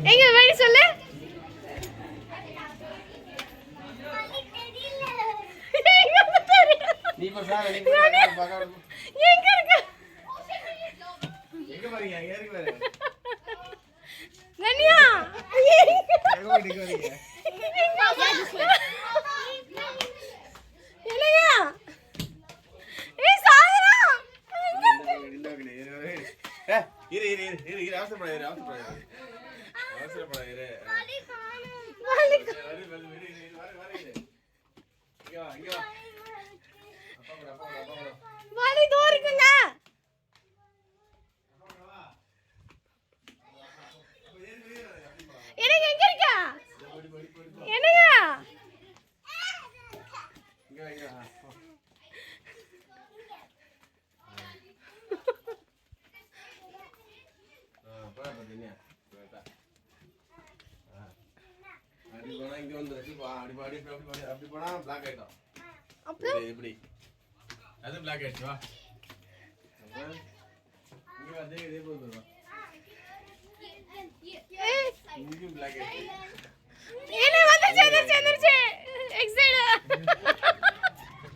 எங்க வழி சொல்லு. நீ பாரு எங்க இருக்கு எங்க வரீங்க எங்க இருக்கு பாரு கண்ணியா எங்க வரீங்க என்னையா ஏய் சாகரா இரு அவசரப்படாத வாலி தூர இருக்குங்க. எனக்கு எங்க இருக்கா என்னங்க அப்படி போனா பிளாக் ஆயிடும். எப்படி அது பிளாக் ஆயிடுச்சு. வா இங்க வந்து இதே போதும். இங்க பிளாக் ஆயிடுச்சு.